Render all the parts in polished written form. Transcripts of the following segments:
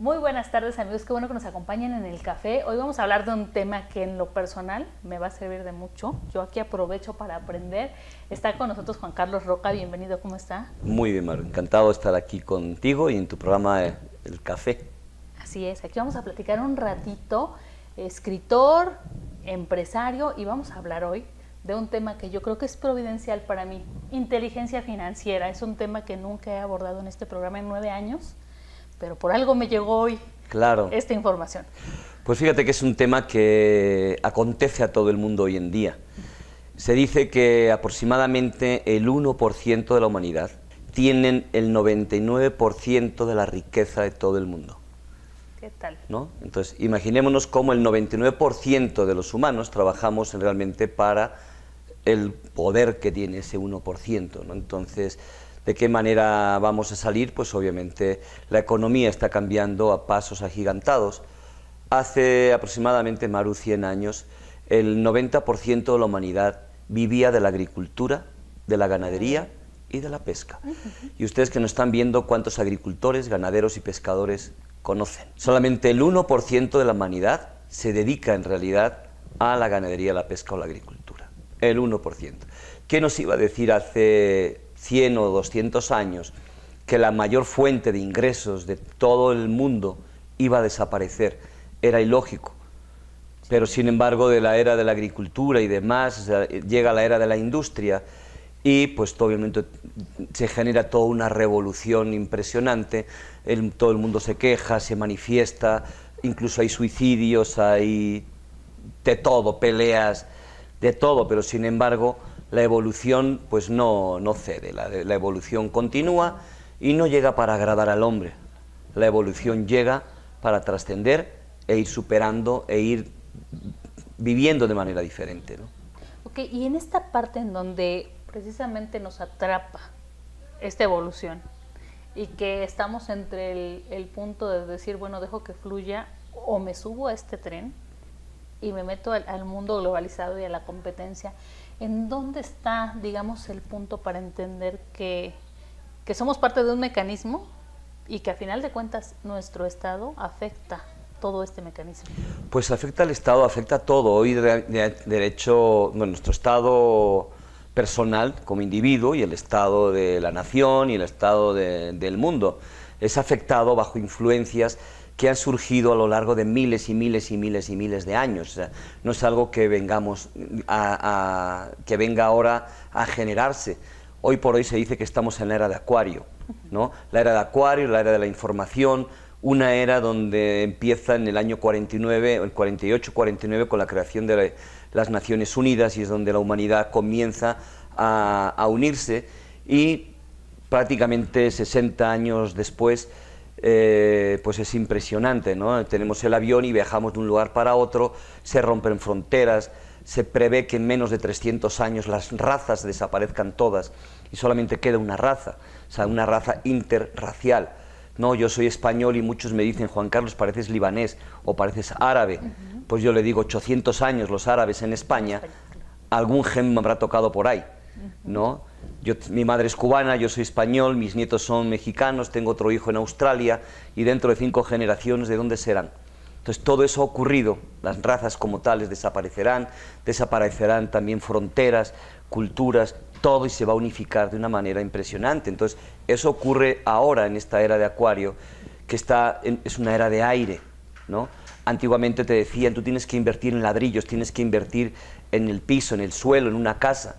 Muy buenas tardes, amigos, qué bueno que nos acompañen en el café. Hoy vamos a hablar de un tema que en lo personal me va a servir de mucho. Yo aquí aprovecho para aprender. Está con nosotros Juan Carlos Roca, bienvenido, ¿cómo está? Muy bien, Maru, encantado de estar aquí contigo y en tu programa El Café. Así es, aquí vamos a platicar un ratito, escritor, empresario, y vamos a hablar hoy de un tema que yo creo que es providencial para mí, inteligencia financiera. Es un tema que nunca he abordado en este programa en 9 años, pero por algo me llegó hoy esta información. Pues fíjate que es un tema que acontece a todo el mundo hoy en día. Se dice que aproximadamente el 1% de la humanidad tienen el 99% de la riqueza de todo el mundo. ¿Qué tal? ¿No? Entonces, imaginémonos cómo el 99% de los humanos trabajamos realmente para el poder que tiene ese 1%, ¿no? Entonces, ¿de qué manera vamos a salir? Pues obviamente la economía está cambiando a pasos agigantados. Hace aproximadamente, Maru, 100 años, el 90% de la humanidad vivía de la agricultura, de la ganadería y de la pesca. Y ustedes que nos están viendo, ¿cuántos agricultores, ganaderos y pescadores conocen? Solamente el 1% de la humanidad se dedica en realidad a la ganadería, la pesca o la agricultura. El 1%. ¿Qué nos iba a decir hace 100 o 200 años que la mayor fuente de ingresos de todo el mundo iba a desaparecer? Era ilógico. Pero sin embargo, de la era de la agricultura y demás, llega la era de la industria y pues obviamente se genera toda una revolución impresionante. Todo el mundo se queja, se manifiesta, incluso hay suicidios, hay de todo, peleas, de todo, pero sin embargo la evolución pues no cede, la evolución continúa y no llega para agradar al hombre. La evolución llega para trascender e ir superando e ir viviendo de manera diferente, ¿no? Ok, y en esta parte en donde precisamente nos atrapa esta evolución y que estamos entre el punto de decir, bueno, dejo que fluya o me subo a este tren y me meto al mundo globalizado y a la competencia, ¿en dónde está, digamos, el punto para entender que somos parte de un mecanismo y que a final de cuentas nuestro estado afecta todo este mecanismo? Pues afecta al Estado, afecta a todo. Hoy, de hecho, bueno, nuestro estado personal como individuo y el estado de la nación y el estado del mundo es afectado bajo influencias que han surgido a lo largo de miles y miles y miles y miles de años. O sea, no es algo que vengamos que venga ahora a generarse. Hoy por hoy se dice que estamos en la era de Acuario, ¿no? La era de Acuario, la era de la información, una era donde empieza en el año 49, el 48-49 con la creación de las Naciones Unidas, y es donde la humanidad comienza a unirse, y prácticamente 60 años después pues es impresionante, ¿no? Tenemos el avión y viajamos de un lugar para otro, se rompen fronteras, se prevé que en menos de 300 años las razas desaparezcan todas y solamente queda una raza, o sea, una raza interracial. No, yo soy español y muchos me dicen, Juan Carlos, pareces libanés o pareces árabe. Pues yo le digo, 800 años los árabes en España, algún gen me habrá tocado por ahí, ¿no? Mi madre es cubana, yo soy español, mis nietos son mexicanos, tengo otro hijo en Australia, y dentro de 5 generaciones, ¿de dónde serán? Entonces todo eso ha ocurrido, las razas como tales desaparecerán también fronteras, culturas, todo, y se va a unificar de una manera impresionante. Entonces eso ocurre ahora en esta era de Acuario, que es una era de aire, ¿no? Antiguamente te decían, tú tienes que invertir en ladrillos, tienes que invertir en el piso, en el suelo, en una casa.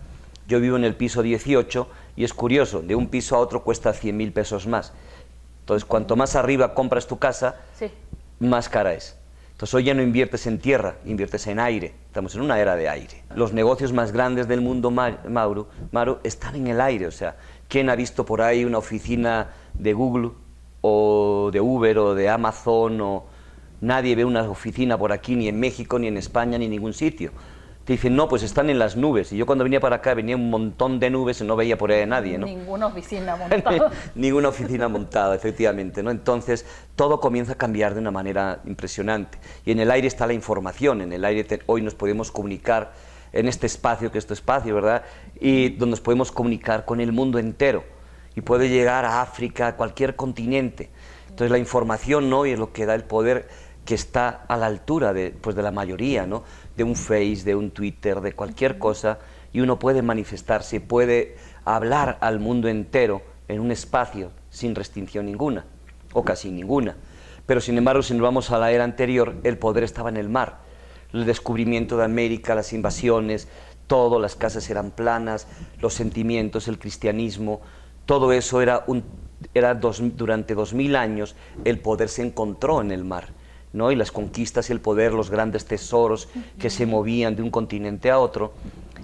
Yo vivo en el piso 18 y es curioso, de un piso a otro cuesta 100.000 pesos más. Entonces, cuanto más arriba compras tu casa, más cara es. Entonces, hoy ya no inviertes en tierra, inviertes en aire. Estamos en una era de aire. Los negocios más grandes del mundo, Maru, están en el aire. O sea, ¿quién ha visto por ahí una oficina de Google o de Uber o de Amazon? Nadie ve una oficina por aquí, ni en México, ni en España, ni en ningún sitio. Te dicen, no, pues están en las nubes. Y yo cuando venía para acá venía un montón de nubes y no veía por ahí a nadie, ¿no? Ninguna oficina montada. Ninguna oficina montada, efectivamente, ¿no? Entonces, todo comienza a cambiar de una manera impresionante. Y en el aire está la información, en el aire hoy nos podemos comunicar en este espacio, que es tu espacio, ¿verdad? Y donde nos podemos comunicar con el mundo entero. Y puede llegar a África, a cualquier continente. Entonces la información, ¿no?, y es lo que da el poder, que está a la altura de, pues, de la mayoría, ¿no?, de un Face, de un Twitter, de cualquier cosa, y uno puede manifestarse, puede hablar al mundo entero en un espacio sin restricción ninguna, o casi ninguna. Pero sin embargo, si nos vamos a la era anterior, el poder estaba en el mar. El descubrimiento de América, las invasiones, todo, las casas eran planas, los sentimientos, el cristianismo, todo eso durante 2000 años el poder se encontró en el mar, ¿no? Y las conquistas, el poder, los grandes tesoros que se movían de un continente a otro.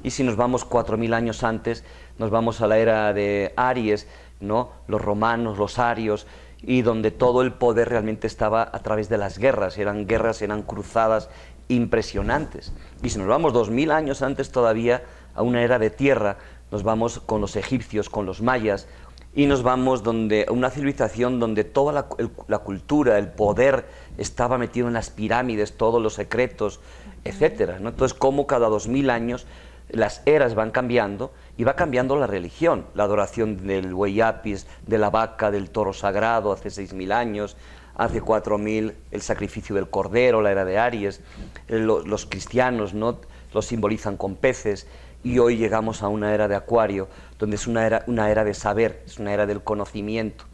Y si nos vamos 4000 años antes, nos vamos a la era de Aries, ¿no?, los romanos, los arios, y donde todo el poder realmente estaba a través de las guerras, eran cruzadas impresionantes. Y si nos vamos 2000 años antes todavía, a una era de tierra, nos vamos con los egipcios, con los mayas, y nos vamos a una civilización donde toda la cultura, el poder estaba metido en las pirámides, todos los secretos, etcétera, ¿no? Entonces, como cada 2000 años las eras van cambiando y va cambiando la religión, la adoración del buey Apis, de la vaca, del toro sagrado hace 6000 años, hace 4000 el sacrificio del cordero, la era de Aries, los cristianos, ¿no?, lo simbolizan con peces, y hoy llegamos a una era de Acuario, donde es una era de saber, es una era del conocimiento.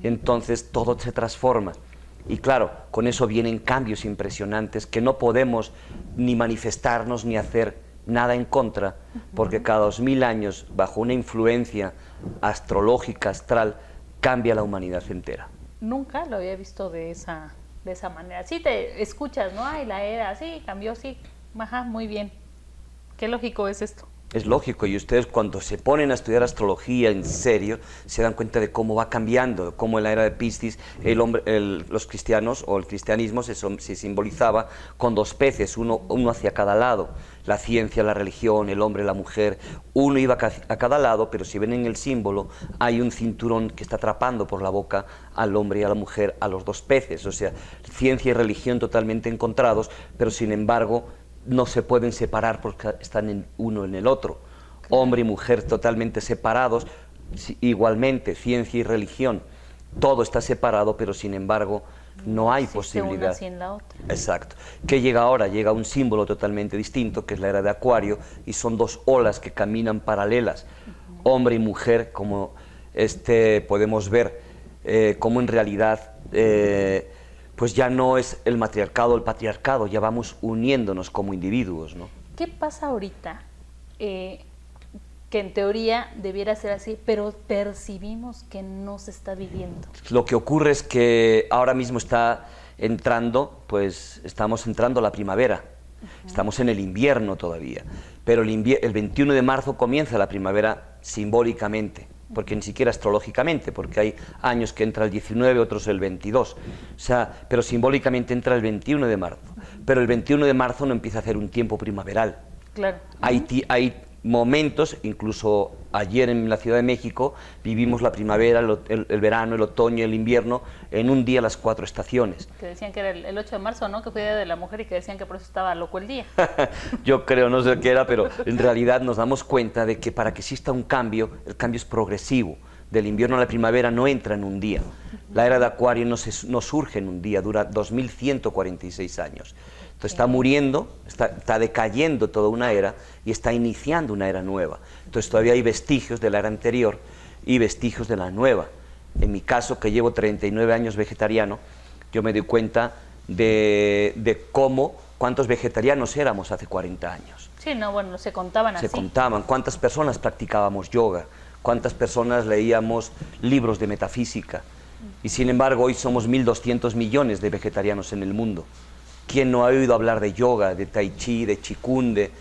Entonces todo se transforma. Y claro, con eso vienen cambios impresionantes que no podemos ni manifestarnos ni hacer nada en contra, porque cada 2000 años, bajo una influencia astrológica, astral, cambia la humanidad entera. Nunca lo había visto de esa manera. Sí te escuchas, ¿no? Ay, la era, sí, cambió, sí. Ajá, muy bien. Qué lógico es esto. Es lógico, y ustedes cuando se ponen a estudiar astrología en serio, se dan cuenta de cómo va cambiando, cómo en la era de Piscis los cristianos o el cristianismo se simbolizaba con dos peces, uno hacia cada lado, la ciencia, la religión, el hombre, la mujer, uno iba a cada lado, pero si ven en el símbolo hay un cinturón que está atrapando por la boca al hombre y a la mujer, a los dos peces, o sea, ciencia y religión totalmente encontrados, pero sin embargo no se pueden separar porque están uno en el otro. Claro. Hombre y mujer totalmente separados, igualmente, ciencia y religión, todo está separado, pero sin embargo no hay posibilidad. Una sin la otra. Exacto. ¿Qué llega ahora? Llega un símbolo totalmente distinto, que es la era de Acuario, y son dos olas que caminan paralelas, hombre y mujer, como podemos ver, como en realidad pues ya no es el matriarcado o el patriarcado, ya vamos uniéndonos como individuos, ¿no? ¿Qué pasa ahorita? Que en teoría debiera ser así, pero percibimos que no se está viviendo. Lo que ocurre es que ahora mismo está entrando, pues estamos entrando a la primavera, estamos en el invierno todavía, pero el 21 de marzo comienza la primavera simbólicamente, porque ni siquiera astrológicamente, porque hay años que entra el 19, otros el 22, o sea, pero simbólicamente entra el 21 de marzo, pero el 21 de marzo no empieza a hacer un tiempo primaveral. Claro. Hay momentos, incluso ayer en la Ciudad de México, vivimos la primavera, el verano, el otoño, el invierno, en un día las 4 estaciones. Que decían que era el 8 de marzo, ¿no?, que fue Día de la Mujer, y que decían que por eso estaba loco el día. Yo creo, no sé qué era, pero en realidad nos damos cuenta de que para que exista un cambio, el cambio es progresivo. Del invierno a la primavera no entra en un día. La era de Acuario no surge en un día, dura 2146 años. Entonces está muriendo, está decayendo toda una era y está iniciando una era nueva. Entonces todavía hay vestigios de la era anterior y vestigios de la nueva. En mi caso, que llevo 39 años vegetariano, yo me doy cuenta de cuántos vegetarianos éramos hace 40 años. Sí, no, bueno, se contaban así. Se contaban, cuántas personas practicábamos yoga, cuántas personas leíamos libros de metafísica. Y sin embargo, hoy somos 1.200 millones de vegetarianos en el mundo. ¿Quién no ha oído hablar de yoga, de tai chi, de qigong, de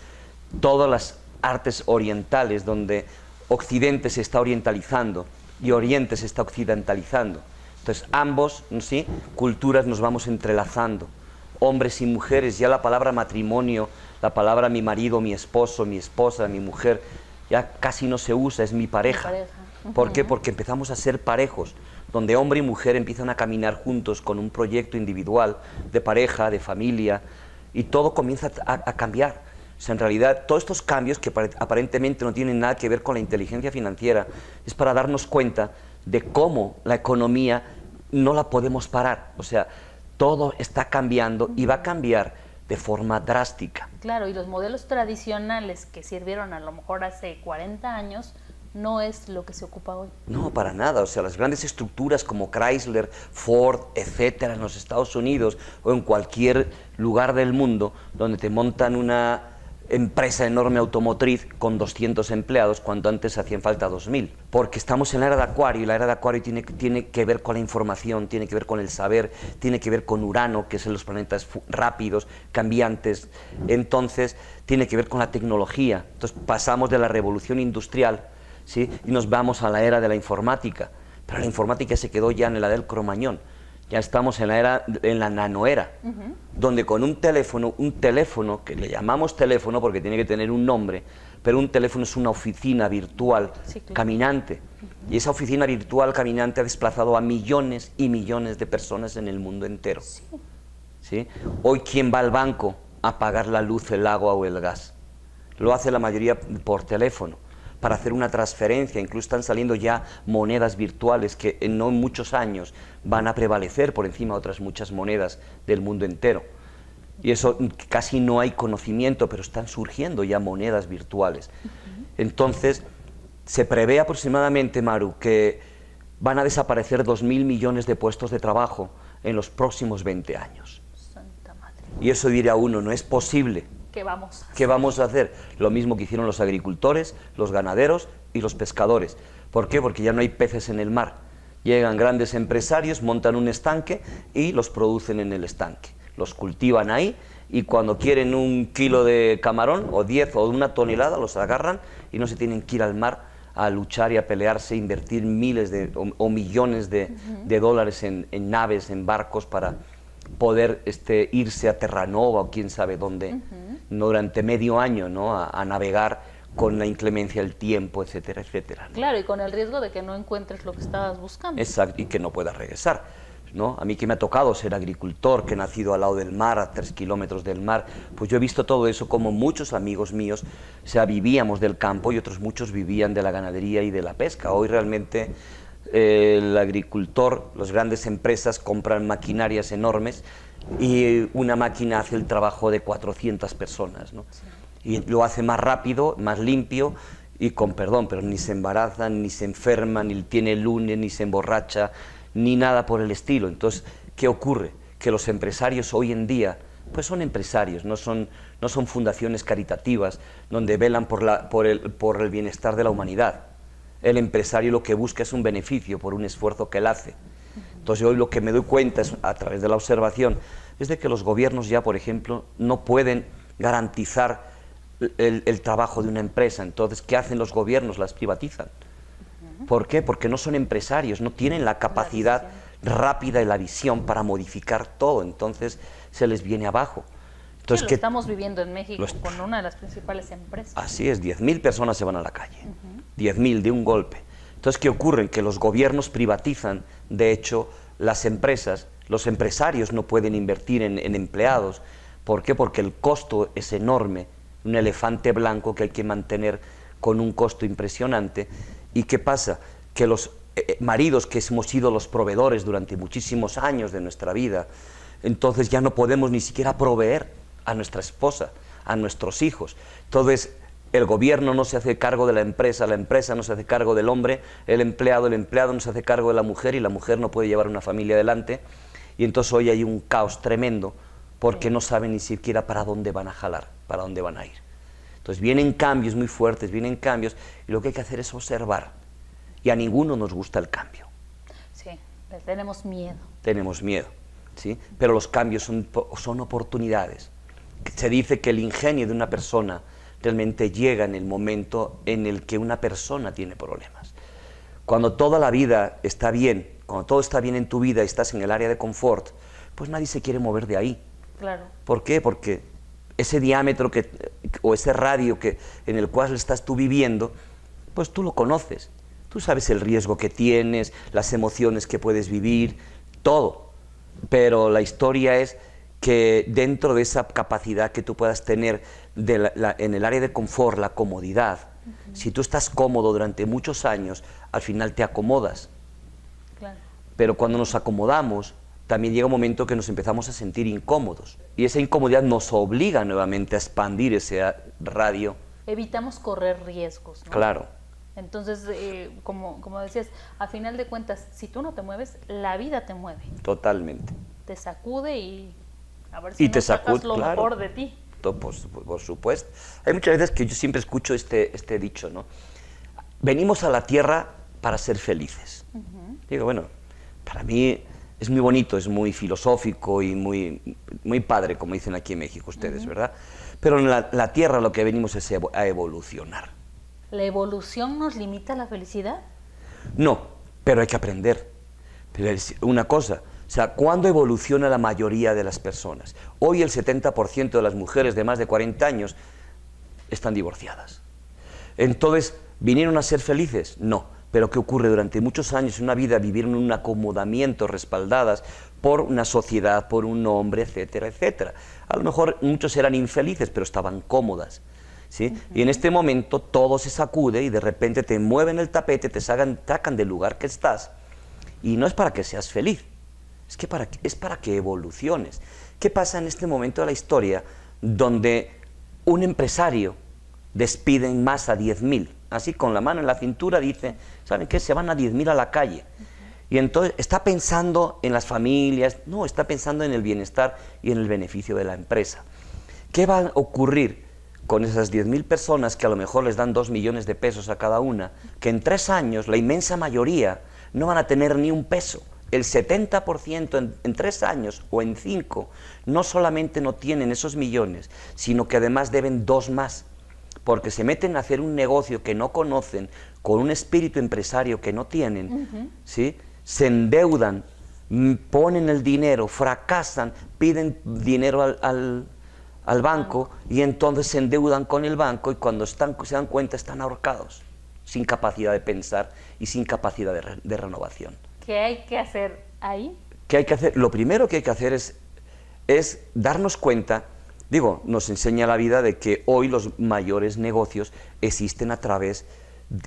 todas las artes orientales donde Occidente se está orientalizando y Oriente se está occidentalizando? Entonces ambos, ¿sí?, culturas nos vamos entrelazando, hombres y mujeres. Ya la palabra matrimonio, la palabra mi marido, mi esposo, mi esposa, mi mujer, ya casi no se usa, es mi pareja. ¿Por qué? Porque empezamos a ser parejos, donde hombre y mujer empiezan a caminar juntos con un proyecto individual, de pareja, de familia, y todo comienza a cambiar. O sea, en realidad, todos estos cambios que aparentemente no tienen nada que ver con la inteligencia financiera, es para darnos cuenta de cómo la economía no la podemos parar. O sea, todo está cambiando y va a cambiar de forma drástica. Claro, y los modelos tradicionales que sirvieron a lo mejor hace 40 años no es lo que se ocupa hoy. No, para nada. O sea, las grandes estructuras como Chrysler, Ford, etcétera, en los Estados Unidos o en cualquier lugar del mundo donde te montan una empresa enorme automotriz con 200 empleados cuando antes hacían falta 2000, porque estamos en la era de Acuario y la era de Acuario tiene que ver con la información, tiene que ver con el saber, tiene que ver con Urano, que es los planetas rápidos, cambiantes, entonces tiene que ver con la tecnología. Entonces pasamos de la revolución industrial, ¿sí?, y nos vamos a la era de la informática, pero la informática se quedó ya en la del Cromañón. Ya estamos en la nanoera, donde con un teléfono, que le llamamos teléfono porque tiene que tener un nombre, pero un teléfono es una oficina virtual, sí, claro, caminante. Y esa oficina virtual caminante ha desplazado a millones y millones de personas en el mundo entero. Sí. ¿Sí? Hoy, ¿quién va al banco a pagar la luz, el agua o el gas? Lo hace la mayoría por teléfono, para hacer una transferencia. Incluso están saliendo ya monedas virtuales que en no muchos años van a prevalecer por encima de otras muchas monedas del mundo entero. Y eso casi no hay conocimiento, pero están surgiendo ya monedas virtuales. Entonces, se prevé aproximadamente, Maru, que van a desaparecer 2.000 millones de puestos de trabajo en los próximos 20 años. Santa madre. Y eso dirá uno, no es posible. ¿Qué vamos a hacer? ¿Qué vamos a hacer? Lo mismo que hicieron los agricultores, los ganaderos y los pescadores. ¿Por qué? Porque ya no hay peces en el mar. Llegan grandes empresarios, montan un estanque y los producen en el estanque. Los cultivan ahí y cuando quieren 1 kilo de camarón, o 10 o 1 tonelada, los agarran y no se tienen que ir al mar a luchar y a pelearse, invertir miles o millones de dólares en naves, en barcos para poder irse a Terranova o quién sabe dónde, no, durante medio año, ¿no?, a navegar con la inclemencia del tiempo, etcétera, etcétera, ¿no? Claro, y con el riesgo de que no encuentres lo que estabas buscando. Exacto, y que no puedas regresar, ¿no? A mí, que me ha tocado ser agricultor, que he nacido al lado del mar, a 3 kilómetros del mar, pues yo he visto todo eso, como muchos amigos míos, o sea, vivíamos del campo y otros muchos vivían de la ganadería y de la pesca. Hoy realmente el agricultor, las grandes empresas compran maquinarias enormes y una máquina hace el trabajo de 400 personas, ¿no? Sí. Y lo hace más rápido, más limpio y con perdón, pero ni se embarazan, ni se enferman, ni tiene lunes, ni se emborracha, ni nada por el estilo. Entonces, ¿qué ocurre? Que los empresarios hoy en día pues son empresarios, no son fundaciones caritativas donde velan por el bienestar de la humanidad. El empresario lo que busca es un beneficio por un esfuerzo que él hace. Entonces hoy lo que me doy cuenta es, a través de la observación, es de que los gobiernos ya, por ejemplo, no pueden garantizar el trabajo de una empresa. Entonces, ¿qué hacen los gobiernos? Las privatizan. ¿Por qué? Porque no son empresarios, no tienen la capacidad rápida y la visión para modificar todo, entonces se les viene abajo. Entonces, sí, lo estamos viviendo en México con una de las principales empresas. Así es, 10.000 personas se van a la calle, 10.000 de un golpe. Entonces, ¿qué ocurre? Que los gobiernos privatizan, de hecho, las empresas, los empresarios no pueden invertir en empleados. ¿Por qué? Porque el costo es enorme, un elefante blanco que hay que mantener con un costo impresionante. ¿Y qué pasa? Que los maridos, que hemos sido los proveedores durante muchísimos años de nuestra vida, entonces ya no podemos ni siquiera proveer a nuestra esposa, a nuestros hijos. Entonces, el gobierno no se hace cargo de la empresa no se hace cargo del hombre, el empleado no se hace cargo de la mujer, y la mujer no puede llevar una familia adelante, y entonces hoy hay un caos tremendo, porque no saben ni siquiera para dónde van a jalar, para dónde van a ir. Entonces vienen cambios muy fuertes, vienen cambios, y lo que hay que hacer es observar, y a ninguno nos gusta el cambio. Sí, tenemos miedo. Tenemos miedo, ¿sí? Pero los cambios son oportunidades. Se dice que el ingenio de una persona realmente llega en el momento en el que una persona tiene problemas. Cuando toda la vida está bien, cuando todo está bien en tu vida y estás en el área de confort, pues nadie se quiere mover de ahí. Claro. ¿Por qué? Porque ese diámetro o ese radio en el cual estás tú viviendo, pues tú lo conoces. Tú sabes el riesgo que tienes, las emociones que puedes vivir, todo. Pero la historia es que dentro de esa capacidad que tú puedas tener en el área de confort, la comodidad, si tú estás cómodo durante muchos años, al final te acomodas. Claro. pero cuando nos acomodamos, también llega un momento que nos empezamos a sentir incómodos. Y esa incomodidad nos obliga nuevamente a expandir ese radio. Evitamos correr riesgos, ¿no? Claro. Entonces, como decías, a final de cuentas, si tú no te mueves, la vida te mueve. Totalmente. Te sacude y a ver si te sacas lo claro, mejor de ti. Por supuesto. Hay muchas veces que yo siempre escucho este dicho, ¿no? Venimos a la tierra para ser felices. Digo, bueno, para mí es muy bonito, es muy filosófico y muy padre, como dicen aquí en México ustedes, ¿verdad? Pero en la tierra lo que venimos es a evolucionar. ¿La evolución nos limita a la felicidad? No, pero hay que aprender. Pero es una cosa, o sea, ¿cuándo evoluciona la mayoría de las personas? Hoy el 70% de las mujeres de más de 40 años están divorciadas. Entonces, ¿vinieron a ser felices? No. Pero ¿qué ocurre? Durante muchos años en una vida vivieron un acomodamiento respaldadas por una sociedad, por un hombre, etcétera, etcétera. A lo mejor muchos eran infelices, pero estaban cómodas, ¿sí? Y en este momento todo se sacude y de repente te mueven el tapete, te sacan del lugar que estás. Y no es para que seas feliz, es para que evoluciones. ¿Qué pasa en este momento de la historia donde un empresario despide en masa 10.000? Así con la mano en la cintura dice, ¿saben qué? Se van a 10.000 a la calle. Y entonces está pensando en las familias, no, está pensando en el bienestar y en el beneficio de la empresa. ¿Qué va a ocurrir con esas 10.000 personas que a lo mejor les dan 2 millones de pesos a cada una? Que en 3 años, la inmensa mayoría, no van a tener ni un peso. El 70% en 3 años o en 5 no solamente no tienen esos millones, sino que además deben 2 más. Porque se meten a hacer un negocio que no conocen, con un espíritu empresario que no tienen, ¿sí? Se endeudan, ponen el dinero, fracasan, piden dinero al banco y entonces se endeudan con el banco y cuando se dan cuenta están ahorcados, sin capacidad de pensar y sin capacidad de renovación. ¿Qué hay que hacer ahí? ¿Qué hay que hacer? Lo primero que hay que hacer es darnos cuenta. Digo, nos enseña la vida de que hoy los mayores negocios existen a través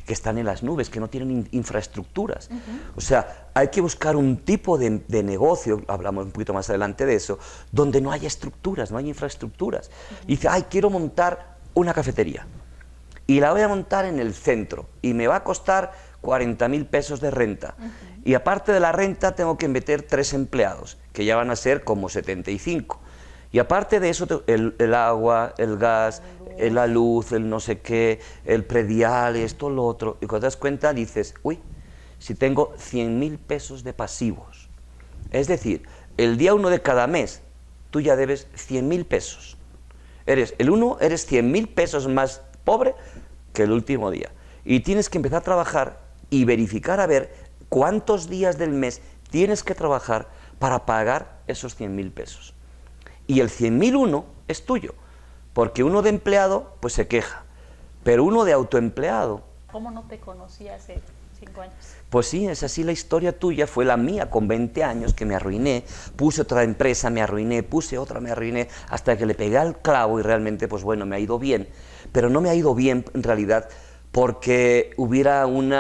que están en las nubes, que no tienen infraestructuras. O sea, hay que buscar un tipo de negocio, hablamos un poquito más adelante de eso, donde no haya estructuras, no hay infraestructuras. Y dice, quiero montar una cafetería y la voy a montar en el centro y me va a costar 40.000 pesos de renta. Y aparte de la renta tengo que meter 3 empleados, que ya van a ser como 75. Y aparte de eso, el agua, el gas, la luz, el no sé qué, el predial, esto, lo otro. Y cuando te das cuenta dices, uy, si tengo 100.000 pesos de pasivos. Es decir, el día 1 de cada mes, tú ya debes 100.000 pesos. Eres 100.000 pesos más pobre que el último día. Y tienes que empezar a trabajar y verificar a ver cuántos días del mes tienes que trabajar para pagar esos 100.000 pesos. Y el 100.001 es tuyo, porque uno de empleado pues se queja, pero uno de autoempleado... ¿Cómo no te conocí hace 5 años? Pues sí, es así la historia tuya, fue la mía con 20 años que me arruiné, puse otra empresa, me arruiné, puse otra, me arruiné, hasta que le pegué al clavo y realmente pues bueno, me ha ido bien, pero no me ha ido bien en realidad porque hubiera un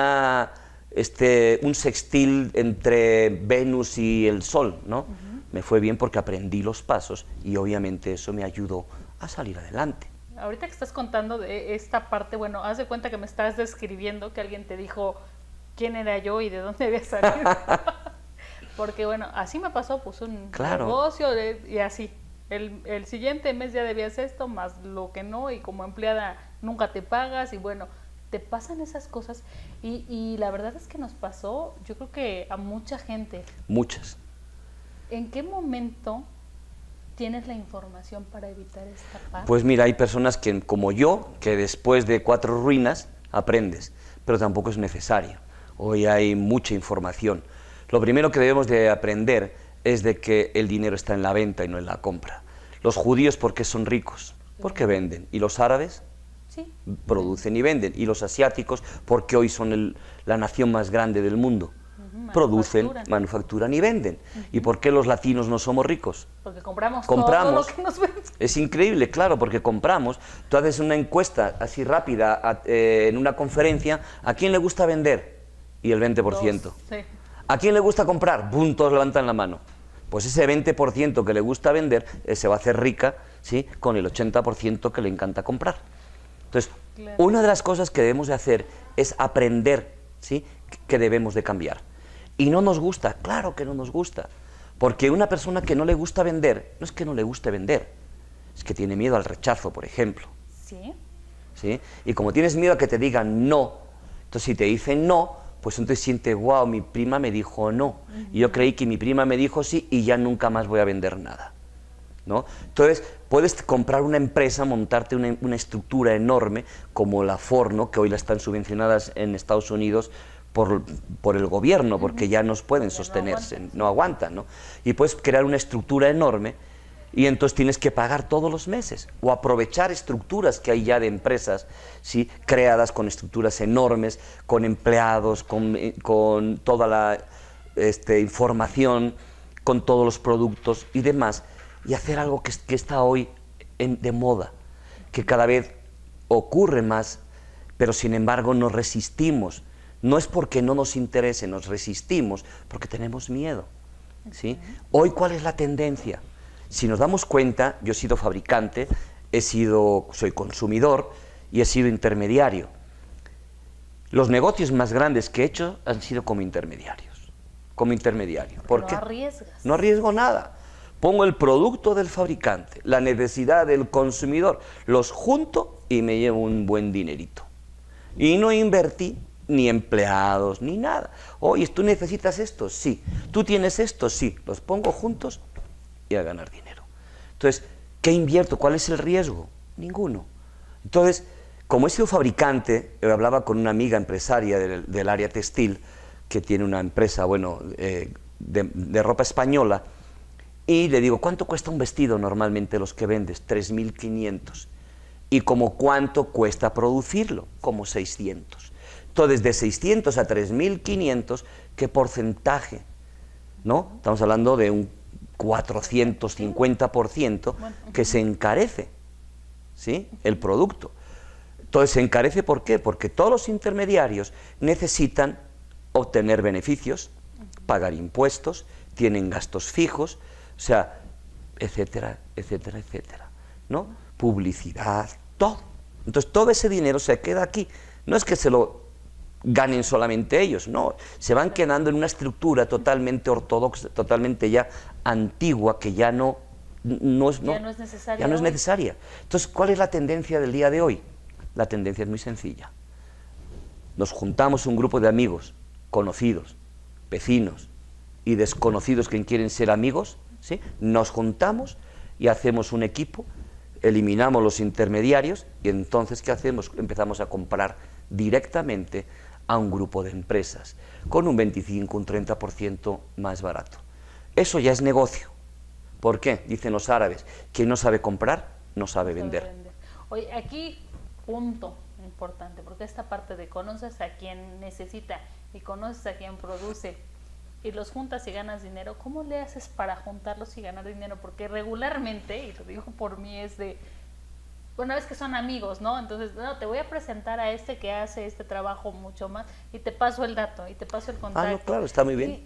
sextil entre Venus y el Sol, ¿no? Me fue bien porque aprendí los pasos y obviamente eso me ayudó a salir adelante. Ahorita que estás contando de esta parte, bueno, haz de cuenta que me estás describiendo que alguien te dijo quién era yo y de dónde había salido. Porque bueno, así me pasó, puse un negocio y así. El siguiente mes ya debías esto, más lo que no, y como empleada nunca te pagas, y bueno, te pasan esas cosas. Y la verdad es que nos pasó, yo creo que a mucha gente. Muchas. ¿En qué momento tienes la información para evitar esta parte? Pues mira, hay personas que, como yo, que después de 4 ruinas aprendes, pero tampoco es necesario. Hoy hay mucha información. Lo primero que debemos de aprender es de que el dinero está en la venta y no en la compra. Los judíos, ¿por qué son ricos? Porque venden. ¿Y los árabes? Sí. Producen y venden. ¿Y los asiáticos? Porque hoy son la nación más grande del mundo. Producen, manufacturan y venden. ¿Y por qué los latinos no somos ricos? Porque compramos todo lo que nos venden. Es increíble, claro, porque compramos. Tú haces una encuesta así rápida en una conferencia, ¿a quién le gusta vender? Y el 20%. Sí. ¿A quién le gusta comprar? ¡Bum! Todos levantan la mano. Pues ese 20% que le gusta vender se va a hacer rica, ¿sí?, con el 80% que le encanta comprar. Entonces, Claro. una de las cosas que debemos de hacer es aprender, ¿sí?, que debemos de cambiar. Y no nos gusta, claro que no nos gusta, porque una persona que no le gusta vender, no es que no le guste vender, es que tiene miedo al rechazo, por ejemplo. Sí. ¿Sí? Y como tienes miedo a que te digan no, entonces si te dicen no, pues entonces sientes, wow, mi prima me dijo no, y yo creí que mi prima me dijo sí y ya nunca más voy a vender nada, ¿no? Entonces, puedes comprar una empresa, montarte una estructura enorme, como la Ford, ¿no?, que hoy la están subvencionadas en Estados Unidos por el gobierno, porque ya no pueden sostenerse, no aguantan, ¿no? Y puedes crear una estructura enorme, y entonces tienes que pagar todos los meses, o aprovechar estructuras que hay ya de empresas, ¿sí?, creadas con estructuras enormes, con empleados, con toda la información, con todos los productos y demás, y hacer algo que está hoy de moda, que cada vez ocurre más, pero sin embargo nos resistimos. No es porque no nos interese, nos resistimos porque tenemos miedo, ¿sí? Hoy, ¿cuál es la tendencia? Si nos damos cuenta, yo he sido fabricante, soy consumidor y he sido intermediario. Los negocios más grandes que he hecho han sido como intermediarios. Como intermediario. ¿Por qué? No arriesgas. No arriesgo nada. Pongo el producto del fabricante, la necesidad del consumidor, los junto y me llevo un buen dinerito. Y no invertí ni empleados, ni nada. Oye, ¿tú necesitas esto? Sí. ¿Tú tienes esto? Sí. Los pongo juntos y a ganar dinero. Entonces, ¿qué invierto? ¿Cuál es el riesgo? Ninguno. Entonces, como he sido fabricante, hablaba con una amiga empresaria del área textil, que tiene una empresa, bueno, de ropa española, y le digo, ¿cuánto cuesta un vestido normalmente los que vendes? 3.500. ¿Y como cuánto cuesta producirlo? Como 600. Entonces, de 600 a 3.500, ¿qué porcentaje? ¿No? Estamos hablando de un 450% que se encarece, ¿sí?, el producto. Entonces, ¿se encarece por qué? Porque todos los intermediarios necesitan obtener beneficios, pagar impuestos, tienen gastos fijos, o sea, etcétera, etcétera, etcétera, ¿no? Publicidad, todo. Entonces, todo ese dinero se queda aquí. No es que se lo ganen solamente ellos, no, se van quedando en una estructura totalmente ortodoxa, totalmente ya antigua, que ya no es necesaria. Ya no es necesaria. Entonces, ¿cuál es la tendencia del día de hoy? La tendencia es muy sencilla. Nos juntamos un grupo de amigos, conocidos, vecinos y desconocidos que quieren ser amigos, ¿sí? Nos juntamos y hacemos un equipo, eliminamos los intermediarios y entonces, ¿qué hacemos? Empezamos a comprar directamente a un grupo de empresas con un 25, un 30% más barato. Eso ya es negocio. ¿Por qué? Dicen los árabes, quien no sabe comprar, no sabe vender. Oye, aquí, punto importante, porque esta parte de conoces a quien necesita y conoces a quien produce y los juntas y ganas dinero, ¿cómo le haces para juntarlos y ganar dinero? Porque regularmente, y lo digo por mí, es de, una vez que son amigos, ¿no? Entonces, no, te voy a presentar a este que hace este trabajo mucho más y te paso el dato y te paso el contacto. Ah, no, claro, está muy bien.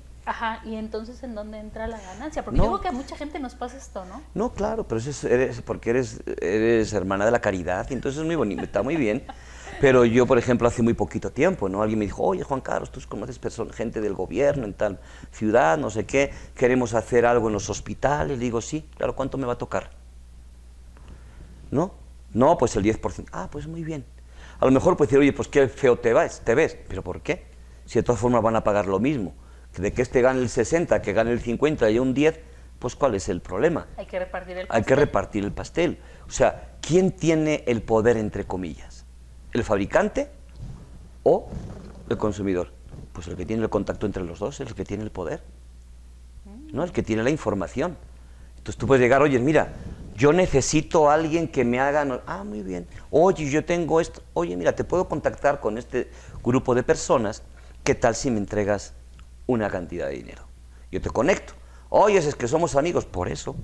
Y entonces, ¿en dónde entra la ganancia? Porque yo digo que a mucha gente nos pasa esto, ¿no? No, claro, pero eso es porque eres hermana de la caridad, y entonces es muy bonito, está muy bien. Pero yo, por ejemplo, hace muy poquito tiempo, ¿no? Alguien me dijo, oye, Juan Carlos, tú conoces gente del gobierno en tal ciudad, no sé qué, queremos hacer algo en los hospitales. Le digo, sí, claro, ¿cuánto me va a tocar? ¿No? No, pues el 10%. Ah, pues muy bien. A lo mejor puede decir, oye, pues qué feo te ves. ¿Pero por qué? Si de todas formas van a pagar lo mismo. De que este gane el 60, que gane el 50 y un 10, pues ¿cuál es el problema? Hay que repartir el pastel. Hay que repartir el pastel. O sea, ¿quién tiene el poder, entre comillas? ¿El fabricante o el consumidor? Pues el que tiene el contacto entre los dos es el que tiene el poder, ¿no? El que tiene la información. Entonces tú puedes llegar, oye, mira, yo necesito a alguien que me haga... Ah, muy bien. Oye, yo tengo esto. Oye, mira, te puedo contactar con este grupo de personas. ¿Qué tal si me entregas una cantidad de dinero? Yo te conecto. Oye, es que somos amigos. Por eso,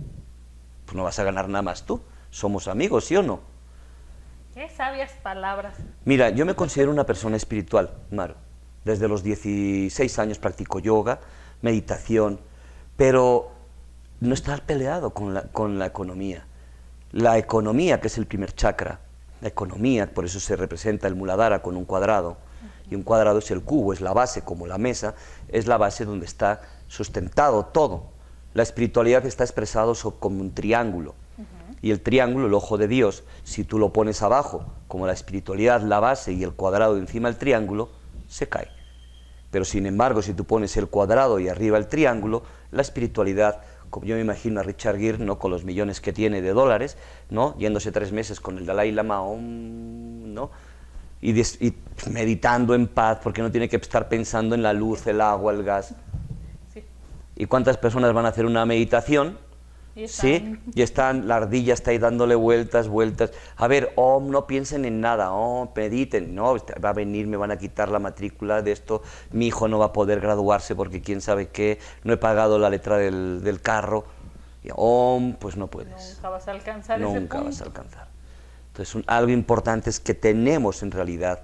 pues no vas a ganar nada más tú. Somos amigos, ¿sí o no? Qué sabias palabras. Mira, yo me considero una persona espiritual, Maru. Desde los 16 años practico yoga, meditación, pero no estar peleado con la economía. La economía, que es el primer chakra, la economía, por eso se representa el Muladhara con un cuadrado, y un cuadrado es el cubo, es la base, como la mesa, es la base donde está sustentado todo. La espiritualidad está expresada como un triángulo, y el triángulo, el ojo de Dios, si tú lo pones abajo, como la espiritualidad, la base y el cuadrado encima del triángulo, se cae. Pero sin embargo, si tú pones el cuadrado y arriba el triángulo, la espiritualidad, como yo me imagino a Richard Gere, ¿no?, con los millones que tiene de dólares, ¿no?, yéndose 3 meses con el Dalai Lama, ¿no?, y meditando en paz, porque no tiene que estar pensando en la luz, el agua, el gas. Sí. ¿Y cuántas personas van a hacer una meditación? ¿Sí? Y la ardilla está ahí dándole vueltas. A ver, no piensen en nada, mediten. No, va a venir, me van a quitar la matrícula de esto, mi hijo no va a poder graduarse porque quién sabe qué, no he pagado la letra del carro. Y, pues no puedes. Nunca vas a alcanzar ese punto. Nunca vas a alcanzar. Entonces, algo importante es que tenemos en realidad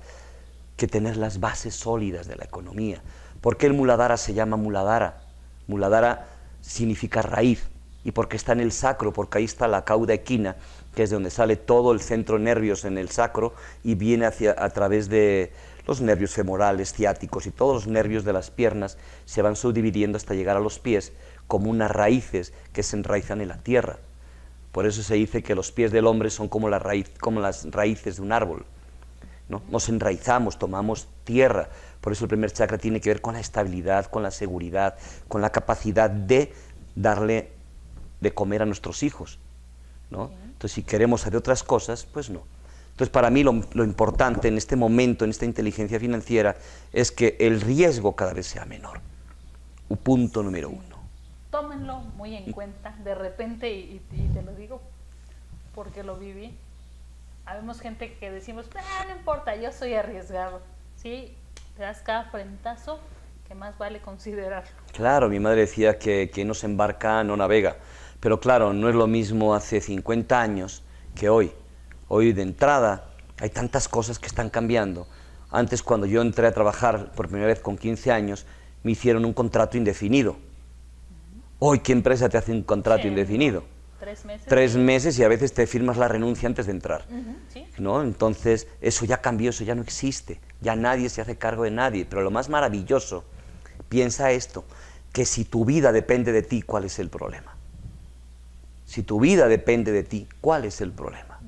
que tener las bases sólidas de la economía. ¿Por qué el Muladhara se llama Muladhara? Muladhara significa raíz. ¿Y por qué está en el sacro? Porque ahí está la cauda equina, que es de donde sale todo el centro nervioso en el sacro y viene a través de los nervios femorales, ciáticos y todos los nervios de las piernas se van subdividiendo hasta llegar a los pies como unas raíces que se enraizan en la tierra. Por eso se dice que los pies del hombre son como las raíces de un árbol, ¿no? Nos enraizamos, tomamos tierra. Por eso el primer chakra tiene que ver con la estabilidad, con la seguridad, con la capacidad de darle de comer a nuestros hijos, ¿no? Entonces, si queremos hacer otras cosas, pues no. Entonces, para mí lo importante en este momento, en esta inteligencia financiera, es que el riesgo cada vez sea menor. Punto número 1. Tómenlo muy en cuenta, de repente, y te lo digo porque lo viví. Habemos gente que decimos, no importa, yo soy arriesgado. Sí, te das cada frentazo, que más vale considerarlo. Claro, mi madre decía que quien no se embarca no navega. Pero claro, no es lo mismo hace 50 años que hoy. Hoy de entrada hay tantas cosas que están cambiando. Antes, cuando yo entré a trabajar por primera vez con 15 años, me hicieron un contrato indefinido. Hoy, ¿qué empresa te hace un contrato indefinido? 3 meses. 3 meses y a veces te firmas la renuncia antes de entrar. Sí. ¿No? Entonces, eso ya cambió, eso ya no existe. Ya nadie se hace cargo de nadie. Pero lo más maravilloso, piensa esto, que si tu vida depende de ti, ¿cuál es el problema? Si tu vida depende de ti, ¿cuál es el problema?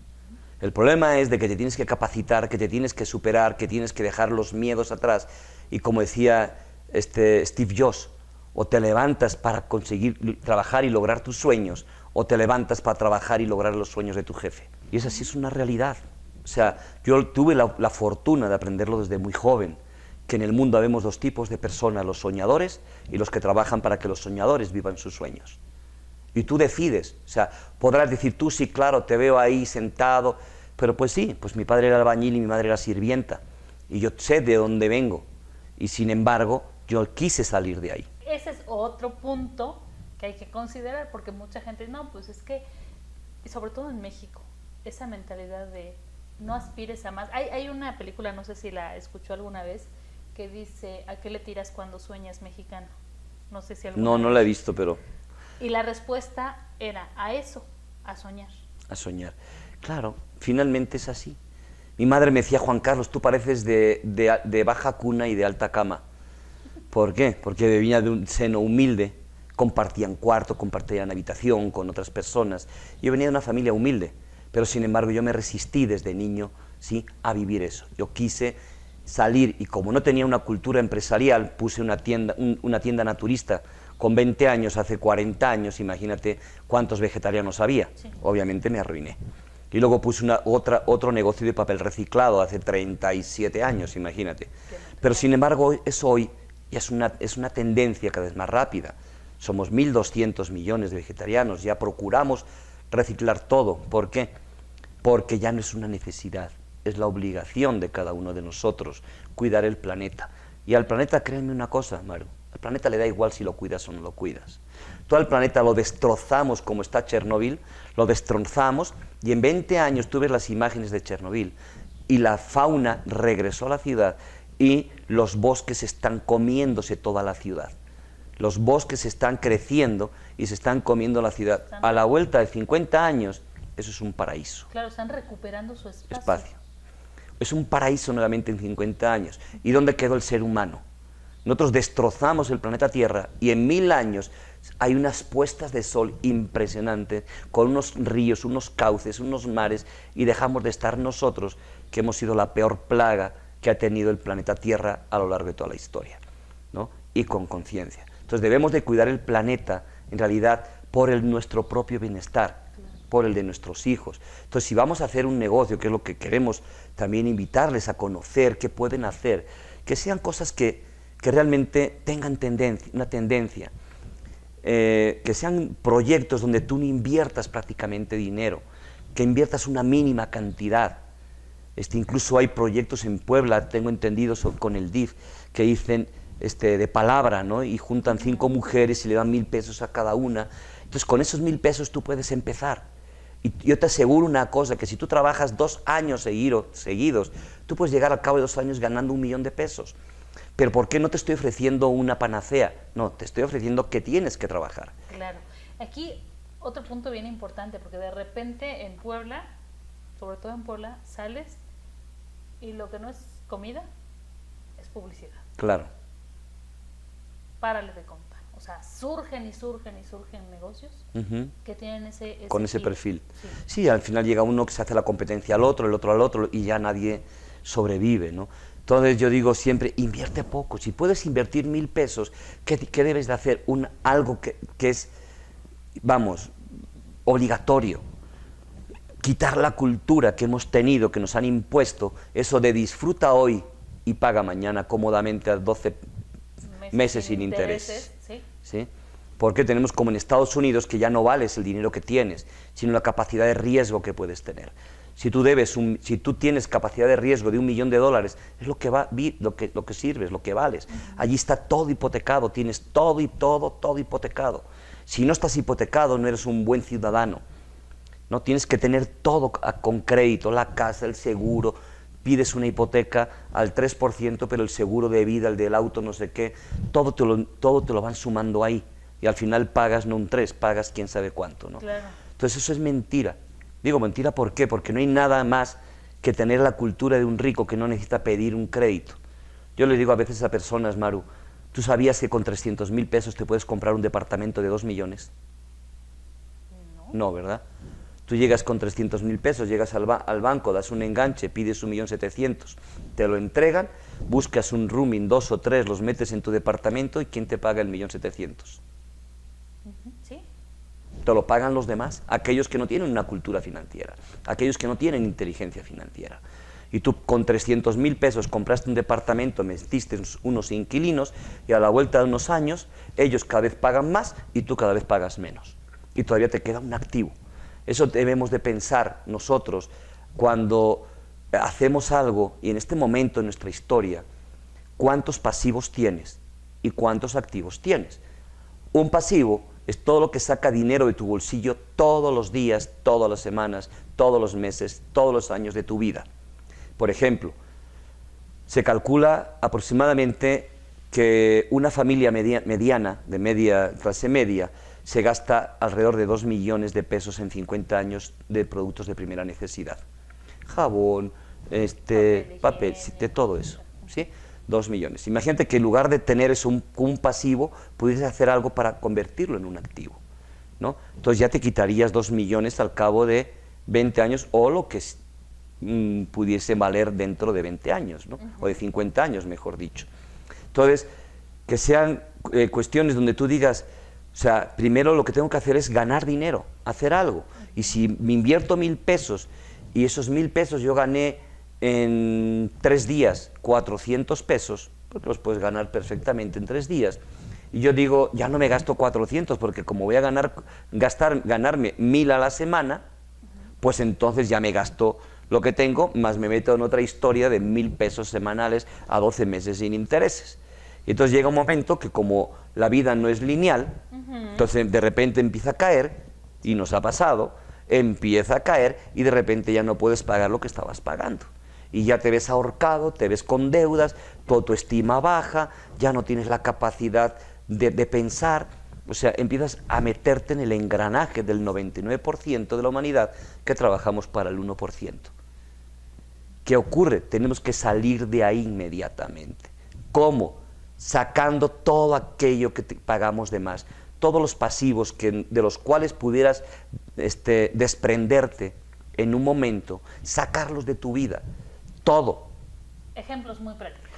El problema es de que te tienes que capacitar, que te tienes que superar, que tienes que dejar los miedos atrás. Y como decía Steve Jobs, o te levantas para conseguir trabajar y lograr tus sueños, o te levantas para trabajar y lograr los sueños de tu jefe. Y esa sí es una realidad. O sea, yo tuve la fortuna de aprenderlo desde muy joven, que en el mundo habemos 2 tipos de personas, los soñadores y los que trabajan para que los soñadores vivan sus sueños. Y tú decides, o sea, podrás decir tú, sí, claro, te veo ahí sentado, pero pues sí, pues mi padre era albañil y mi madre era sirvienta, y yo sé de dónde vengo, y sin embargo, yo quise salir de ahí. Ese es otro punto que hay que considerar, porque mucha gente, no, pues es que, y sobre todo en México, esa mentalidad de no aspires a más. Hay una película, no sé si la escuchó alguna vez, que dice, ¿a qué le tiras cuando sueñas, mexicano? No sé si alguna vez. No la he visto, pero... Y la respuesta era a eso, a soñar. A soñar. Claro, finalmente es así. Mi madre me decía, Juan Carlos, tú pareces de baja cuna y de alta cama. ¿Por qué? Porque venía de un seno humilde, compartían cuarto, compartían habitación con otras personas. Yo venía de una familia humilde, pero sin embargo yo me resistí desde niño, ¿sí?, a vivir eso. Yo quise salir y como no tenía una cultura empresarial, puse una tienda naturista. Con 20 años, hace 40 años, imagínate cuántos vegetarianos había. Sí. Obviamente me arruiné. Y luego puse otro negocio de papel reciclado hace 37 años, imagínate. Pero sin embargo, eso hoy ya es una tendencia cada vez más rápida. Somos 1.200 millones de vegetarianos, ya procuramos reciclar todo. ¿Por qué? Porque ya no es una necesidad, es la obligación de cada uno de nosotros cuidar el planeta. Y al planeta, créanme una cosa, Maru, al planeta le da igual si lo cuidas o no lo cuidas. Todo el planeta lo destrozamos como está Chernobyl, lo destrozamos y en 20 años tú ves las imágenes de Chernobyl y la fauna regresó a la ciudad y los bosques están comiéndose toda la ciudad. Los bosques están creciendo y se están comiendo la ciudad. A la vuelta de 50 años, eso es un paraíso. Claro, están recuperando su Espacio. Es un paraíso nuevamente en 50 años. ¿Y dónde quedó el ser humano? Nosotros destrozamos el planeta Tierra y en 1000 años hay unas puestas de sol impresionantes, con unos ríos, unos cauces, unos mares, y dejamos de estar nosotros, que hemos sido la peor plaga que ha tenido el planeta Tierra a lo largo de toda la historia, ¿no? Y con conciencia. Entonces debemos de cuidar el planeta, en realidad, por nuestro propio bienestar, por el de nuestros hijos. Entonces, si vamos a hacer un negocio, que es lo que queremos también invitarles a conocer, qué pueden hacer, que sean cosas que realmente tengan una tendencia, que sean proyectos donde tú no inviertas prácticamente dinero, que inviertas una mínima cantidad. Incluso hay proyectos en Puebla, tengo entendido, con el DIF, que dicen de palabra, ¿no? Y juntan 5 mujeres y le dan 1000 pesos a cada una. Entonces, con esos 1000 pesos tú puedes empezar. Y yo te aseguro una cosa, que si tú trabajas 2 años seguidos, tú puedes llegar al cabo de 2 años ganando 1 millón de pesos. Pero ¿por qué no te estoy ofreciendo una panacea? No, te estoy ofreciendo que tienes que trabajar. Claro. Aquí otro punto bien importante, porque de repente en Puebla, sobre todo en Puebla, sales y lo que no es comida es publicidad. Claro. Párale de contar. O sea, surgen negocios que tienen ese con ese perfil. Sí. Sí, al final llega uno que se hace la competencia al otro, el otro al otro, y ya nadie sobrevive, ¿no? Entonces yo digo siempre, invierte poco. Si puedes invertir 1000 pesos, ¿qué debes de hacer? Algo que es, vamos, obligatorio. Quitar la cultura que hemos tenido, que nos han impuesto, eso de disfruta hoy y paga mañana cómodamente a 12 meses sin intereses. ¿Sí? Porque tenemos como en Estados Unidos, que ya no vales el dinero que tienes, sino la capacidad de riesgo que puedes tener. Si tú tienes capacidad de riesgo de $1 millón, es lo que sirves, lo que vales. Allí está todo hipotecado, tienes todo hipotecado. Si no estás hipotecado, no eres un buen ciudadano. No tienes que tener todo con crédito, la casa, el seguro. Pides una hipoteca al 3%, pero el seguro de vida, el del auto, no sé qué, todo te lo van sumando ahí. Y al final pagas no un 3, pagas quién sabe cuánto, ¿no? Claro. Entonces eso es mentira. Digo mentira, ¿por qué? Porque no hay nada más que tener la cultura de un rico que no necesita pedir un crédito. Yo le digo a veces a personas, Maru, ¿tú sabías que con 300.000 pesos te puedes comprar un departamento de 2 millones? No, ¿verdad? Tú llegas con 300.000 pesos, llegas al banco, das un enganche, pides 1.700.000, te lo entregan, buscas un rooming, 2 o 3, los metes en tu departamento y ¿quién te paga el 1.700.000? ¿Sí? Te lo pagan los demás, aquellos que no tienen una cultura financiera, aquellos que no tienen inteligencia financiera. Y tú con 300.000 pesos compraste un departamento, metiste unos inquilinos y a la vuelta de unos años ellos cada vez pagan más y tú cada vez pagas menos. Y todavía te queda un activo. Eso debemos de pensar nosotros cuando hacemos algo, y en este momento en nuestra historia, cuántos pasivos tienes y cuántos activos tienes. Un pasivo es todo lo que saca dinero de tu bolsillo todos los días, todas las semanas, todos los meses, todos los años de tu vida. Por ejemplo, se calcula aproximadamente que una familia mediana, de clase media, se gasta alrededor de 2 millones de pesos en 50 años de productos de primera necesidad. Jabón, papel, de todo eso, ¿sí? 2 millones. Imagínate que en lugar de tener eso un pasivo, pudieses hacer algo para convertirlo en un activo, ¿no? Entonces ya te quitarías 2 millones al cabo de 20 años o lo que pudiese valer dentro de 20 años, ¿no? O de 50 años, mejor dicho. Entonces, que sean cuestiones donde tú digas, o sea, primero lo que tengo que hacer es ganar dinero, hacer algo. Y si me invierto 1.000 pesos y esos 1.000 pesos yo gané en 3 días 400 pesos, pues los puedes ganar perfectamente en 3 días. Y yo digo, ya no me gasto 400 porque como voy a ganarme 1.000 a la semana, pues entonces ya me gasto lo que tengo, más me meto en otra historia de 1.000 pesos semanales a 12 meses sin intereses. Y entonces llega un momento que como la vida no es lineal, entonces de repente empieza a caer, y nos ha pasado, empieza a caer y de repente ya no puedes pagar lo que estabas pagando. y ya te ves ahorcado, te ves con deudas, tu autoestima baja, ya no tienes la capacidad de pensar, o sea, empiezas a meterte en el engranaje del 99% de la humanidad que trabajamos para el 1%. ¿Qué ocurre? Tenemos que salir de ahí inmediatamente. ¿Cómo? Sacando todo aquello que pagamos de más, todos los pasivos de los cuales pudieras desprenderte en un momento, sacarlos de tu vida, todo. Ejemplos muy prácticos.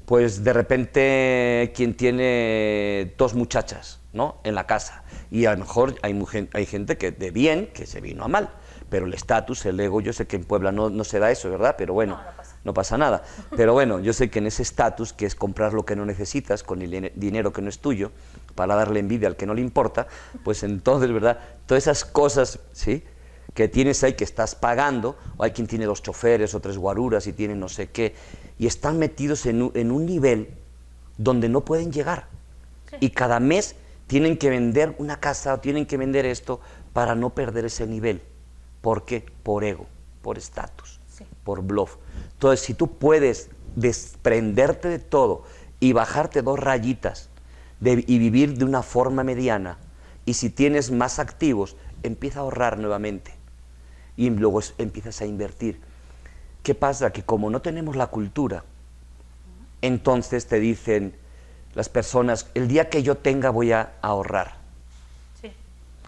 Pues de repente quien tiene 2 muchachas, ¿no?, en la casa, y a lo mejor hay gente que de bien, que se vino a mal, pero el estatus, el ego, yo sé que en Puebla no se da eso, ¿verdad? Pero bueno, no pasa nada. Pero bueno, yo sé que en ese estatus, que es comprar lo que no necesitas con el dinero que no es tuyo, para darle envidia al que no le importa, pues entonces, ¿verdad?, todas esas cosas, ¿sí?, que tienes ahí, que estás pagando, o hay quien tiene 2 choferes o 3 guaruras y tiene no sé qué, y están metidos en un nivel donde no pueden llegar. Sí. Y cada mes tienen que vender una casa o tienen que vender esto para no perder ese nivel. ¿Por qué? Por ego, por estatus, sí, por bluff. Entonces, si tú puedes desprenderte de todo y bajarte 2 rayitas y vivir de una forma mediana, y si tienes más activos, empieza a ahorrar nuevamente y luego empiezas a invertir. ¿Qué pasa? Que como no tenemos la cultura, entonces te dicen las personas, el día que yo tenga voy a ahorrar. Sí.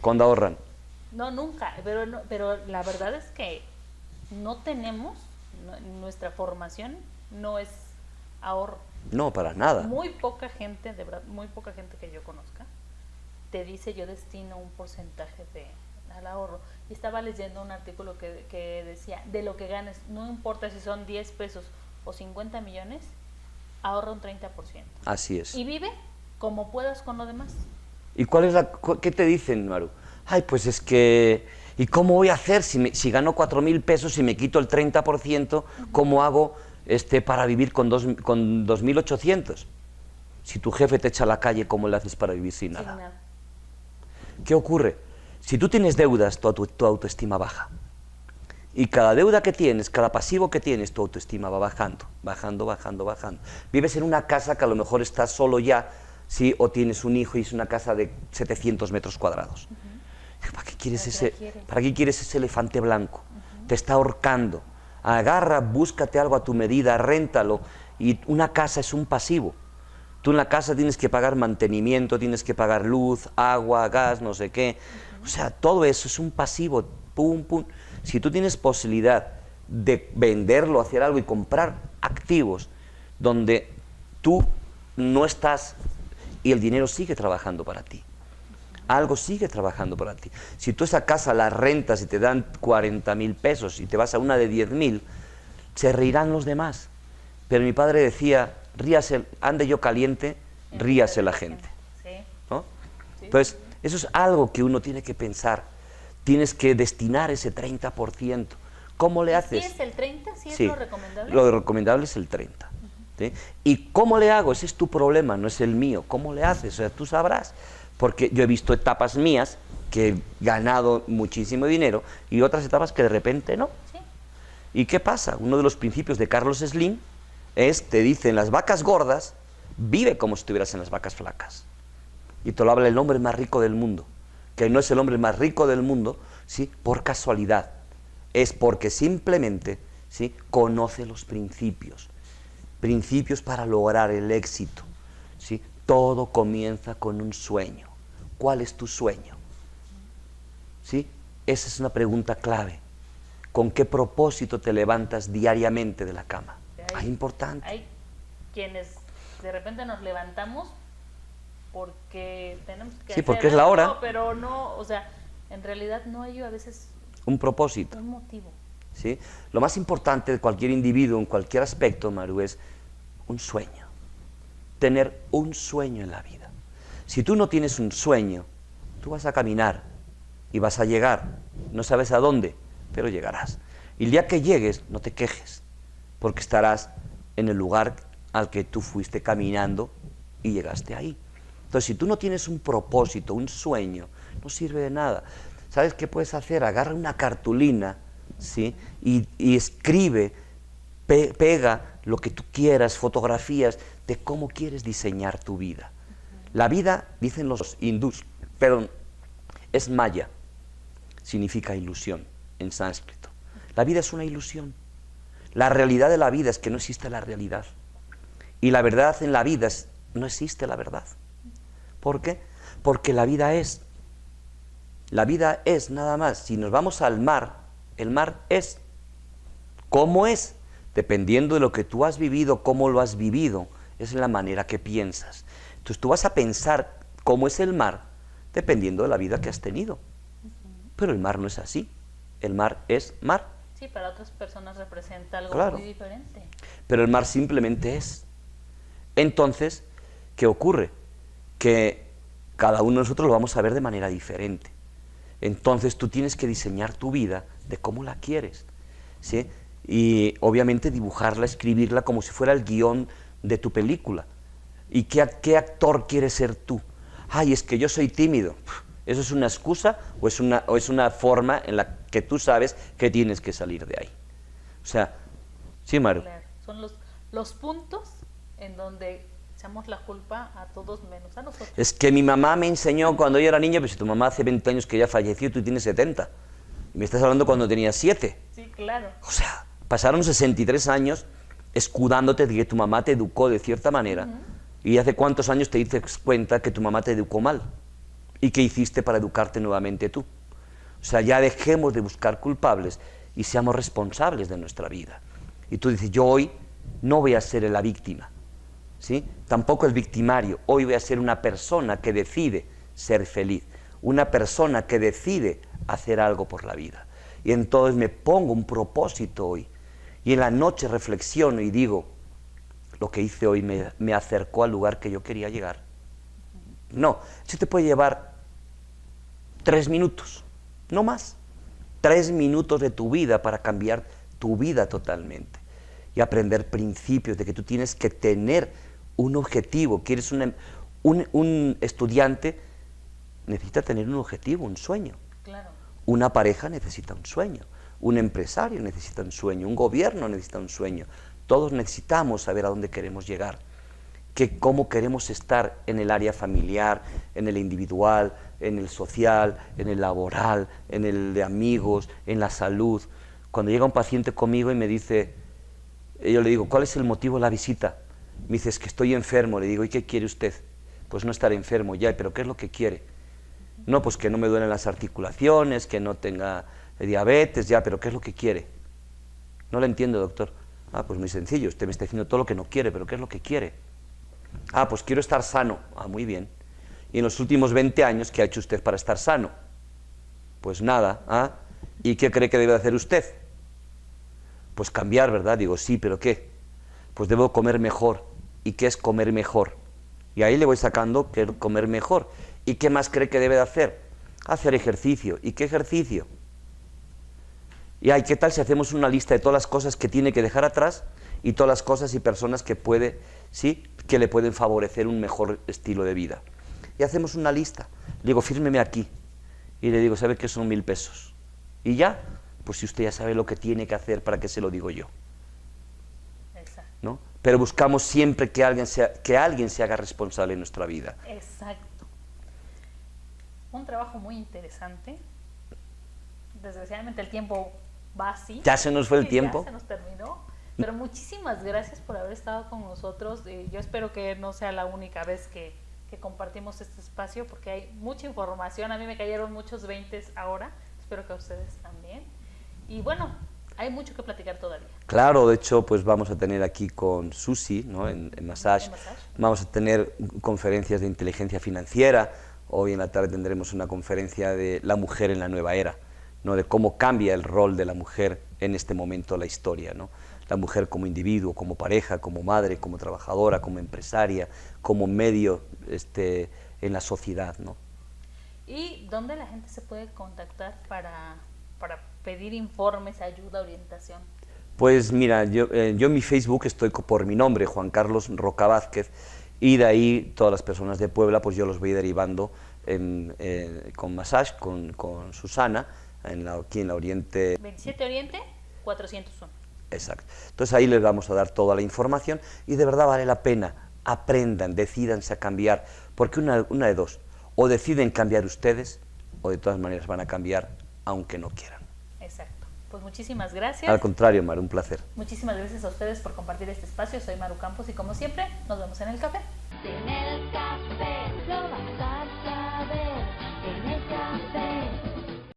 ¿Cuándo ahorran? No, nunca, pero la verdad es que no tenemos, nuestra formación no es ahorro. No, para nada. Muy poca gente, de verdad, muy poca gente que yo conozca, te dice yo destino un porcentaje al ahorro. Y estaba leyendo un artículo que decía, de lo que ganes, no importa si son 10 pesos o 50 millones, ahorra un 30%. Así es. Y vive como puedas con lo demás. ¿Y qué te dicen, Maru? Ay, pues es que, ¿y cómo voy a hacer si gano 4.000 pesos y me quito el 30%? ¿Cómo hago para vivir con 2.800? Si tu jefe te echa a la calle, ¿cómo le haces para vivir sin nada? Sin nada. ¿Qué ocurre? Si tú tienes deudas, tu autoestima baja. Y cada deuda que tienes, cada pasivo que tienes, tu autoestima va bajando, bajando, bajando, bajando. Vives en una casa que a lo mejor estás solo ya, ¿sí? O tienes un hijo y es una casa de 700 metros cuadrados. ¿Para qué quieres ese elefante blanco? Te está ahorcando. Agarra, búscate algo a tu medida, réntalo. Y una casa es un pasivo. Tú en la casa tienes que pagar mantenimiento, tienes que pagar luz, agua, gas, no sé qué. O sea, todo eso es un pasivo, pum, pum. Si tú tienes posibilidad de venderlo, hacer algo y comprar activos donde tú no estás y el dinero sigue trabajando para ti. Algo sigue trabajando para ti. Si tú esa casa la rentas y te dan 40.000 pesos y te vas a una de 10.000, se reirán los demás. Pero mi padre decía, ríase, ande yo caliente, ríase la gente. ¿No? Entonces, eso es algo que uno tiene que pensar. Tienes que destinar ese 30%. ¿Cómo le haces? ¿Sí es el 30? ¿Sí es lo recomendable? Lo recomendable es el 30%. ¿Sí? ¿Y cómo le hago? Ese es tu problema, no es el mío. ¿Cómo le haces? O sea, tú sabrás. Porque yo he visto etapas mías que he ganado muchísimo dinero y otras etapas que de repente no. ¿Sí? ¿Y qué pasa? Uno de los principios de Carlos Slim te dice, en las vacas gordas, vive como si estuvieras en las vacas flacas. Y te lo habla el hombre más rico del mundo, que no es el hombre más rico del mundo, ¿sí?, por casualidad. Es porque simplemente, ¿sí?, conoce los principios. Principios para lograr el éxito, ¿sí? Todo comienza con un sueño. ¿Cuál es tu sueño? ¿Sí? Esa es una pregunta clave. ¿Con qué propósito te levantas diariamente de la cama? Es importante. Hay quienes de repente nos levantamos porque tenemos que hacer porque es la hora. Pero no, o sea, en realidad no hay a veces un propósito. Un motivo. ¿Sí? Lo más importante de cualquier individuo, en cualquier aspecto, Maru, es un sueño. Tener un sueño en la vida. Si tú no tienes un sueño, tú vas a caminar y vas a llegar. No sabes a dónde, pero llegarás. Y el día que llegues, no te quejes, porque estarás en el lugar al que tú fuiste caminando y llegaste ahí. Entonces, si tú no tienes un propósito, un sueño, no sirve de nada. ¿Sabes qué puedes hacer? Agarra una cartulina, ¿sí?, y escribe pega lo que tú quieras, fotografías de cómo quieres diseñar tu vida. La vida, dicen los hindús, perdón, es maya, significa ilusión en sánscrito. La vida es una ilusión. La realidad de la vida es que no existe la realidad. Y la verdad en la vida no existe la verdad. ¿Por qué? Porque la vida es nada más. Si nos vamos al mar, el mar es. ¿Cómo es? Dependiendo de lo que tú has vivido, cómo lo has vivido, es la manera que piensas. Entonces tú vas a pensar cómo es el mar, dependiendo de la vida que has tenido. Pero el mar no es así. El mar es mar. Sí, para otras personas representa algo Claro. muy diferente. Pero el mar simplemente es. Entonces, ¿qué ocurre? Que cada uno de nosotros lo vamos a ver de manera diferente. Entonces tú tienes que diseñar tu vida de cómo la quieres, ¿sí? Y obviamente dibujarla, escribirla como si fuera el guión de tu película. ¿Y qué actor quieres ser tú? Ay, es que yo soy tímido. ¿Eso es una excusa o es una forma en la que tú sabes que tienes que salir de ahí? O sea, sí, Maru. Claro, son los puntos en donde echamos la culpa a todos menos a nosotros. Es que mi mamá me enseñó cuando yo era niño, pero si tu mamá hace 20 años que ya falleció, tú tienes 70. Me estás hablando cuando tenías 7. Sí, claro. O sea, pasaron 63 años escudándote de que tu mamá te educó de cierta manera. ¿Y hace cuántos años te diste cuenta que tu mamá te educó mal? ¿Y qué hiciste para educarte nuevamente tú? O sea, ya dejemos de buscar culpables y seamos responsables de nuestra vida. Y tú dices, yo hoy no voy a ser la víctima, ¿sí? Tampoco el victimario. Hoy voy a ser una persona que decide ser feliz, una persona que decide hacer algo por la vida. Y entonces me pongo un propósito hoy. Y en la noche reflexiono y digo, lo que hice hoy me acercó al lugar que yo quería llegar. No, eso te puede llevar 3 minutos, no más. 3 minutos de tu vida para cambiar tu vida totalmente. Y aprender principios de que tú tienes que tener un objetivo. Que eres un estudiante, necesita tener un objetivo, un sueño. Claro. Una pareja necesita un sueño. Un empresario necesita un sueño. Un gobierno necesita un sueño. Todos necesitamos saber a dónde queremos llegar. Cómo queremos estar en el área familiar, en el individual, en el social, en el laboral, en el de amigos, en la salud. Cuando llega un paciente conmigo y me dice, yo le digo, ¿cuál es el motivo de la visita? Me dice, es que estoy enfermo. Le digo, ¿y qué quiere usted? Pues no estar enfermo ya, pero ¿qué es lo que quiere? No, pues que no me duelen las articulaciones, que no tenga diabetes, ya, pero ¿qué es lo que quiere? No lo entiendo, doctor. Ah, pues muy sencillo, usted me está diciendo todo lo que no quiere, pero ¿qué es lo que quiere? Ah, pues quiero estar sano. Ah, muy bien. ¿Y en los últimos 20 años qué ha hecho usted para estar sano? Pues nada. ¿Ah? ¿Y qué cree que debe hacer usted? Pues cambiar, ¿verdad? Digo, sí, ¿pero qué? Pues debo comer mejor. ¿Y qué es comer mejor? Y ahí le voy sacando que comer mejor. ¿Y qué más cree que debe de hacer? Hacer ejercicio. ¿Y qué ejercicio? Y ay, ¿qué tal si hacemos una lista de todas las cosas que tiene que dejar atrás y todas las cosas y personas que puede, sí, que le pueden favorecer un mejor estilo de vida? Y hacemos una lista. Le digo, fírmeme aquí. Y le digo, ¿sabe qué son 1000 pesos? Y ya, pues si usted ya sabe lo que tiene que hacer, ¿para qué se lo digo yo? Exacto. ¿No? Pero buscamos siempre que alguien se haga responsable en nuestra vida. Exacto. Un trabajo muy interesante. Desgraciadamente el tiempo va así. Ya se nos fue el Sí, tiempo. ya se nos terminó. Pero muchísimas gracias por haber estado con nosotros. Yo espero que no sea la única vez que compartimos este espacio, porque hay mucha información. A mí me cayeron muchos 20 ahora. Espero que a ustedes también. Y bueno, hay mucho que platicar todavía. Claro, de hecho, pues vamos a tener aquí con Susi, ¿no? en Massage, vamos a tener conferencias de inteligencia financiera. Hoy en la tarde tendremos una conferencia de la mujer en la nueva era, ¿no? De cómo cambia el rol de la mujer en este momento de la historia, ¿no? La mujer como individuo, como pareja, como madre, como trabajadora, como empresaria, como medio en la sociedad, ¿no? ¿Y dónde la gente se puede contactar para pedir informes, ayuda, orientación? Pues mira, yo en mi Facebook estoy por mi nombre, Juan Carlos Roca Vázquez, y de ahí todas las personas de Puebla, pues yo los voy derivando con Massage, con Susana, aquí en la Oriente. 27 Oriente, 401. Exacto. Entonces ahí les vamos a dar toda la información y de verdad vale la pena. Aprendan, decídanse a cambiar, porque una de dos, o deciden cambiar ustedes, o de todas maneras van a cambiar aunque no quieran. Exacto. Pues muchísimas gracias. Al contrario, Maru, un placer. Muchísimas gracias a ustedes por compartir este espacio. Soy Maru Campos y como siempre, nos vemos en el café. En el café lo vas a saber, en el café.